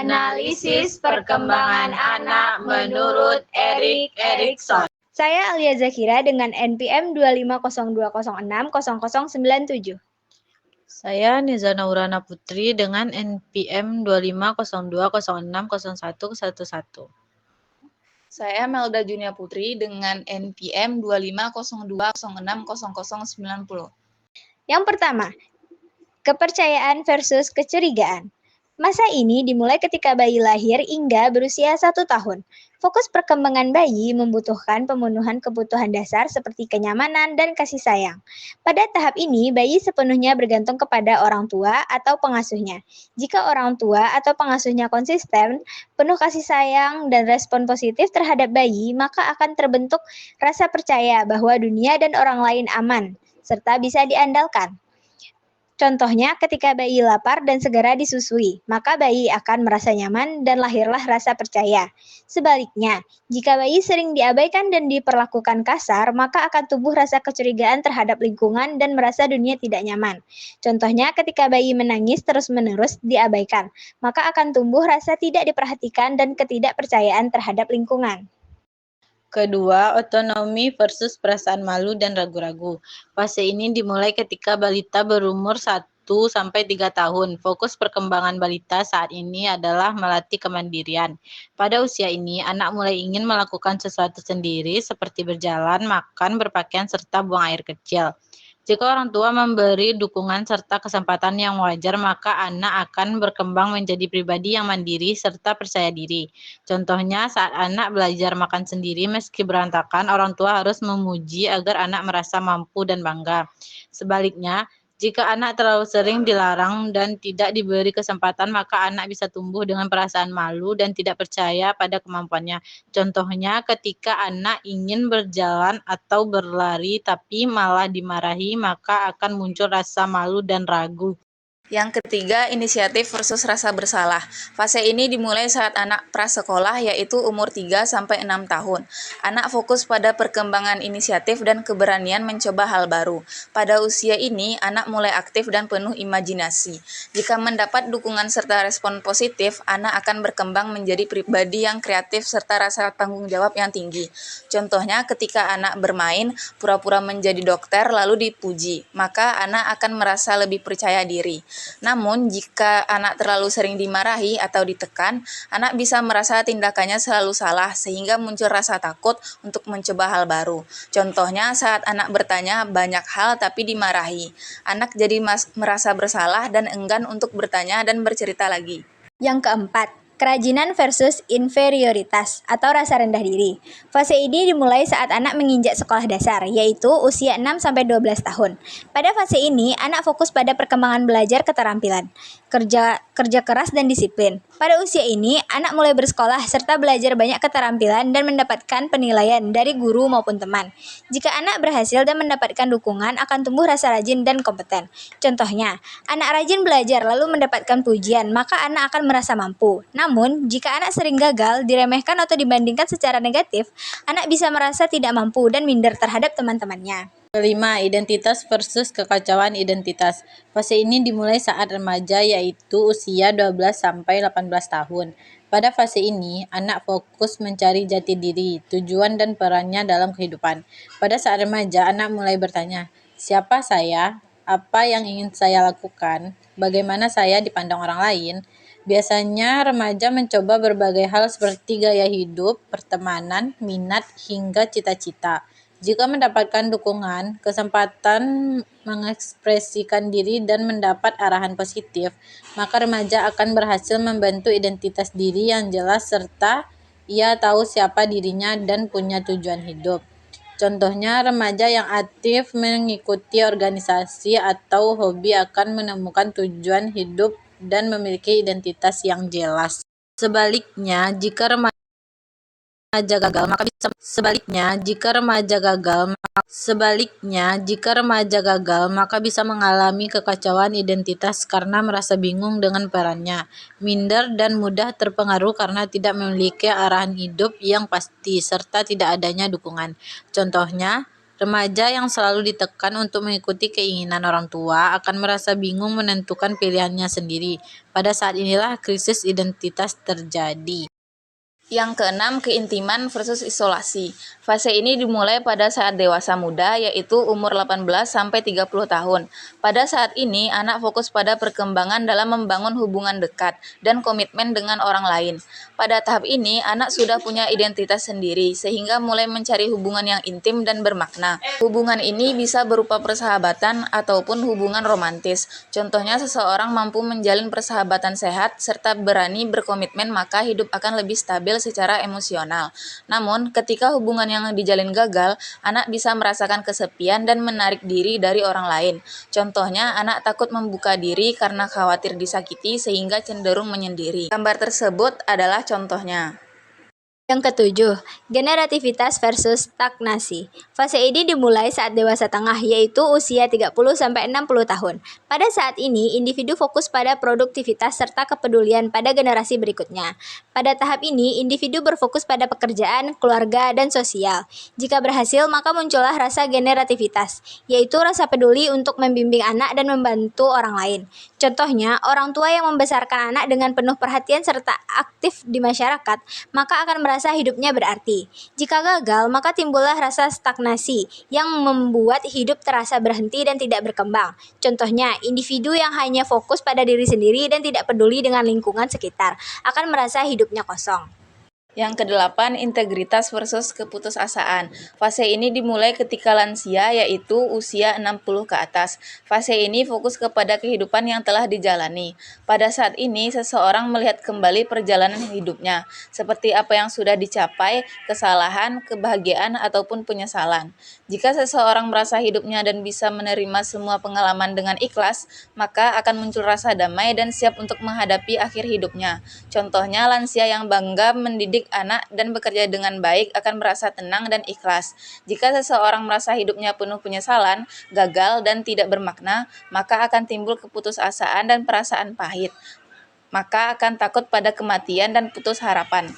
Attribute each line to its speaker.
Speaker 1: Analisis perkembangan anak menurut Erik Erikson.
Speaker 2: Saya Alia Zakira dengan NPM 25020600097.
Speaker 3: Saya Nizana Urana Putri dengan NPM 25020600111.
Speaker 4: Saya Melda Junia Putri dengan NPM 25020600090.
Speaker 2: Yang pertama, kepercayaan versus kecurigaan. Masa ini dimulai ketika bayi lahir hingga berusia 1 tahun. Fokus perkembangan bayi membutuhkan pemenuhan kebutuhan dasar seperti kenyamanan dan kasih sayang. Pada tahap ini, bayi sepenuhnya bergantung kepada orang tua atau pengasuhnya. Jika orang tua atau pengasuhnya konsisten, penuh kasih sayang dan respon positif terhadap bayi, maka akan terbentuk rasa percaya bahwa dunia dan orang lain aman, serta bisa diandalkan. Contohnya, ketika bayi lapar dan segera disusui, maka bayi akan merasa nyaman dan lahirlah rasa percaya. Sebaliknya, jika bayi sering diabaikan dan diperlakukan kasar, maka akan tumbuh rasa kecurigaan terhadap lingkungan dan merasa dunia tidak nyaman. Contohnya, ketika bayi menangis terus-menerus diabaikan, maka akan tumbuh rasa tidak diperhatikan dan ketidakpercayaan terhadap lingkungan.
Speaker 3: Kedua, otonomi versus perasaan malu dan ragu-ragu. Fase ini dimulai ketika balita berumur 1-3 tahun. Fokus perkembangan balita saat ini adalah melatih kemandirian. Pada usia ini, anak mulai ingin melakukan sesuatu sendiri seperti berjalan, makan, berpakaian, serta buang air kecil. Jika orang tua memberi dukungan serta kesempatan yang wajar, maka anak akan berkembang menjadi pribadi yang mandiri serta percaya diri. Contohnya, saat anak belajar makan sendiri meski berantakan, orang tua harus memuji agar anak merasa mampu dan bangga. Sebaliknya, jika anak terlalu sering dilarang dan tidak diberi kesempatan, maka anak bisa tumbuh dengan perasaan malu dan tidak percaya pada kemampuannya. Contohnya, ketika anak ingin berjalan atau berlari tapi malah dimarahi, maka akan muncul rasa malu dan ragu.
Speaker 4: Yang ketiga, inisiatif versus rasa bersalah. Fase ini dimulai saat anak prasekolah, yaitu umur 3-6 tahun. Anak fokus pada perkembangan inisiatif dan keberanian mencoba hal baru. Pada usia ini, anak mulai aktif dan penuh imajinasi. Jika mendapat dukungan serta respon positif, anak akan berkembang menjadi pribadi yang kreatif serta rasa tanggung jawab yang tinggi. Contohnya, ketika anak bermain, pura-pura menjadi dokter lalu dipuji, maka anak akan merasa lebih percaya diri. Namun, jika anak terlalu sering dimarahi atau ditekan, anak bisa merasa tindakannya selalu salah sehingga muncul rasa takut untuk mencoba hal baru. Contohnya, saat anak bertanya banyak hal tapi dimarahi, anak jadi merasa bersalah dan enggan untuk bertanya dan bercerita lagi.
Speaker 2: Yang keempat, kerajinan versus inferioritas atau rasa rendah diri. Fase ini dimulai saat anak menginjak sekolah dasar, yaitu usia 6-12 tahun. Pada fase ini, anak fokus pada perkembangan belajar keterampilan, kerja keras dan disiplin. Pada usia ini, anak mulai bersekolah serta belajar banyak keterampilan dan mendapatkan penilaian dari guru maupun teman. Jika anak berhasil dan mendapatkan dukungan, akan tumbuh rasa rajin dan kompeten. Contohnya, anak rajin belajar lalu mendapatkan pujian, maka anak akan merasa mampu. Namun, jika anak sering gagal, diremehkan atau dibandingkan secara negatif, anak bisa merasa tidak mampu dan minder terhadap teman-temannya.
Speaker 3: Kelima, identitas versus kekacauan identitas. Fase ini dimulai saat remaja, yaitu usia 12-18 tahun. Pada fase ini, anak fokus mencari jati diri, tujuan dan perannya dalam kehidupan. Pada saat remaja, anak mulai bertanya, siapa saya? Apa yang ingin saya lakukan? Bagaimana saya dipandang orang lain? Biasanya remaja mencoba berbagai hal seperti gaya hidup, pertemanan, minat, hingga cita-cita. Jika mendapatkan dukungan, kesempatan mengekspresikan diri dan mendapat arahan positif, maka remaja akan berhasil membentuk identitas diri yang jelas serta ia tahu siapa dirinya dan punya tujuan hidup. Contohnya, remaja yang aktif mengikuti organisasi atau hobi akan menemukan tujuan hidup dan memiliki identitas yang jelas. Sebaliknya, jika remaja gagal, maka bisa mengalami kekacauan identitas karena merasa bingung dengan perannya, minder dan mudah terpengaruh karena tidak memiliki arahan hidup yang pasti serta tidak adanya dukungan. Contohnya, Remaja yang selalu ditekan untuk mengikuti keinginan orang tua akan merasa bingung menentukan pilihannya sendiri. Pada saat inilah krisis identitas terjadi.
Speaker 4: Yang keenam, keintiman versus isolasi. Fase ini dimulai pada saat dewasa muda, yaitu umur 18 sampai 30 tahun. Pada saat ini, anak fokus pada perkembangan dalam membangun hubungan dekat dan komitmen dengan orang lain. Pada tahap ini, anak sudah punya identitas sendiri, sehingga mulai mencari hubungan yang intim dan bermakna. Hubungan ini bisa berupa persahabatan ataupun hubungan romantis. Contohnya, seseorang mampu menjalin persahabatan sehat serta berani berkomitmen, maka hidup akan lebih stabil secara emosional. Namun, ketika hubungan yang dijalin gagal, anak bisa merasakan kesepian dan menarik diri dari orang lain. Contohnya, anak takut membuka diri karena khawatir disakiti sehingga cenderung menyendiri. Gambar tersebut adalah contohnya.
Speaker 2: Yang ketujuh, generativitas versus stagnasi. Fase ini dimulai saat dewasa tengah, yaitu usia 30-60 tahun. Pada saat ini, individu fokus pada produktivitas serta kepedulian pada generasi berikutnya. Pada tahap ini, individu berfokus pada pekerjaan, keluarga, dan sosial. Jika berhasil, maka muncullah rasa generativitas, yaitu rasa peduli untuk membimbing anak dan membantu orang lain. Contohnya, orang tua yang membesarkan anak dengan penuh perhatian serta aktif di masyarakat, maka akan merasa hidupnya berarti. Jika gagal, maka timbullah rasa stagnasi yang membuat hidup terasa berhenti dan tidak berkembang. Contohnya, individu yang hanya fokus pada diri sendiri dan tidak peduli dengan lingkungan sekitar akan merasa hidupnya kosong.
Speaker 4: Yang kedelapan, integritas versus keputusasaan. Fase ini dimulai ketika lansia, yaitu usia 60 ke atas. Fase ini fokus kepada kehidupan yang telah dijalani. Pada saat ini, seseorang melihat kembali perjalanan hidupnya, seperti apa yang sudah dicapai, kesalahan, kebahagiaan, ataupun penyesalan. Jika seseorang merasa hidupnya dan bisa menerima semua pengalaman dengan ikhlas, maka akan muncul rasa damai dan siap untuk menghadapi akhir hidupnya. Contohnya, lansia yang bangga mendidik anak dan bekerja dengan baik akan merasa tenang dan ikhlas. Jika seseorang merasa hidupnya penuh penyesalan, gagal, dan tidak bermakna, maka akan timbul keputusasaan dan perasaan pahit. Maka akan takut pada kematian dan putus harapan.